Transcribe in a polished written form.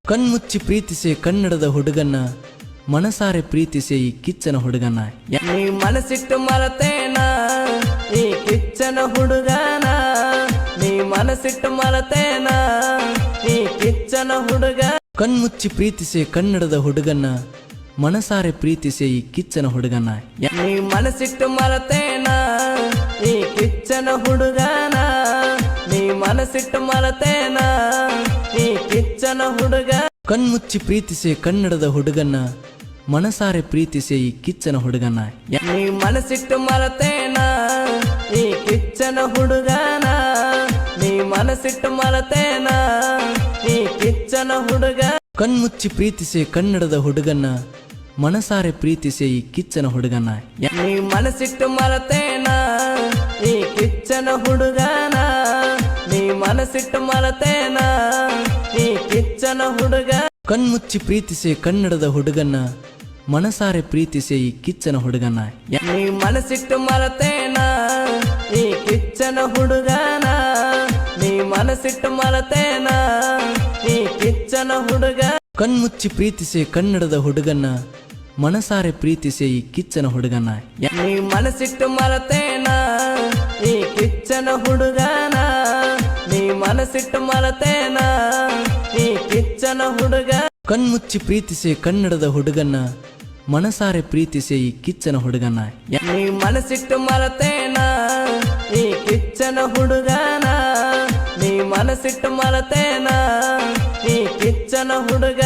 ಕಣ್ಮುಚ್ಚಿ ಪ್ರೀತಿಸೆ ಕನ್ನಡದ ಹುಡುಗನ್ನ ಮನಸಾರೆ ಪ್ರೀತಿಸೆ ಈ ಕಿಚ್ಚನ ಹುಡುಗನ. ನೀ ಮನಸ್ಸಿಟ್ಟು ಮರತೇನ ಈ ಕಿಚ್ಚನ ಹುಡುಗನ, ನೀ ಮನಸ್ಸಿಟ್ಟು ಮರತೇನ ಈ ಕಿಚ್ಚನ ಹುಡುಗ. ಕಣ್ಮುಚ್ಚಿ ಪ್ರೀತಿಸೆ ಕನ್ನಡದ ಹುಡುಗನ್ನ ಮನಸಾರೆ ಪ್ರೀತಿಸೆ ಈ ಕಿಚ್ಚನ ಹುಡುಗನ. ನೀ ಮನಸ್ಸಿಟ್ಟು ಮರತೇನ ಈ ಕಿಚ್ಚನ ಹುಡುಗನ, ನೀ ಮನಸ್ಸಿಟ್ಟು ಮರತೇನ ಈ ಕಿಚ್ಚನ ಹುಡುಗ. ಕಣ್ಮುಚ್ಚಿ ಪ್ರೀತಿಸೆ ಕನ್ನಡದ ಹುಡುಗನ್ನ ಮನಸಾರೆ ಪ್ರೀತಿಸೆ ಈ ಕಿಚ್ಚನ ಹುಡುಗನ. ನೀ ಮನಸ್ಸಿಟ್ಟು ಮರತೇನ ಈ ಕಿಚ್ಚನ ಹುಡುಗನ, ನೀ ಮನಸ್ಸಿಟ್ಟು ಮರತೇನ ಈ ಕಿಚ್ಚನ ಹುಡುಗ. ಕಣ್ಮುಚ್ಚಿ ಪ್ರೀತಿಸೆ ಕನ್ನಡದ ಹುಡುಗನ್ನ ಮನಸಾರೆ ಪ್ರೀತಿಸೆ ಈ ಕಿಚ್ಚನ ಹುಡುಗನ. ನೀ ಮನಸ್ಸಿಟ್ಟು ಮರತೇನ ಈ ಕಿಚ್ಚನ ಹುಡುಗನ, ನೀ ಮನಸ್ಸಿಟ್ಟು ಮರತೇನ ಈ ಕಿಚ್ಚನ ಹುಡುಗ. ಕಣ್ಮುಚ್ಚಿ ಪ್ರೀತಿಸೆ ಕನ್ನಡದ ಹುಡುಗನ್ನ ಮನಸಾರೆ ಪ್ರೀತಿಸೆ ಈ ಕಿಚ್ಚನ ಹುಡುಗನ. ನೀ ಮನಸ್ಸಿಟ್ಟು ಮರತೇನ ಈ ಕಿಚ್ಚನ ಹುಡುಗನ, ನೀ ಮನಸ್ಸಿಟ್ಟು ಮರತೇನ ಈ ಕಿಚ್ಚನ ಹುಡುಗ. ಕಣ್ಮುಚ್ಚಿ ಪ್ರೀತಿಸೆ ಕನ್ನಡದ ಹುಡುಗನ್ನ ಮನಸಾರೆ ಪ್ರೀತಿಸೆ ಈ ಕಿಚ್ಚನ ಹುಡುಗನ. ನೀ ಮನಸ್ಸಿಟ್ಟು ಮರತೇನ ಈ ಕಿಚ್ಚನ ಹುಡುಗನ, ನೀ ಮನಸ್ಸಿಟ್ಟು ಮರತೇನ ಈ ಕಿಚ್ಚನ ಹುಡುಗ. ಕಣ್ಮುಚ್ಚಿ ಪ್ರೀತಿಸೆ ಕನ್ನಡದ ಹುಡುಗನ್ನ ಮನಸಾರೆ ಪ್ರೀತಿಸೆ ಈ ಕಿಚ್ಚನ ಹುಡುಗನ. ನೀ ಮನಸ್ಸಿಟ್ಟು ಮರತೇನ ಈ ಕಿಚ್ಚನ ಹುಡುಗನ, ನೀ ಮನಸ್ಸಿಟ್ಟು ಮರತೇನ ಈ ಕಿಚ್ಚನ ಹುಡುಗ.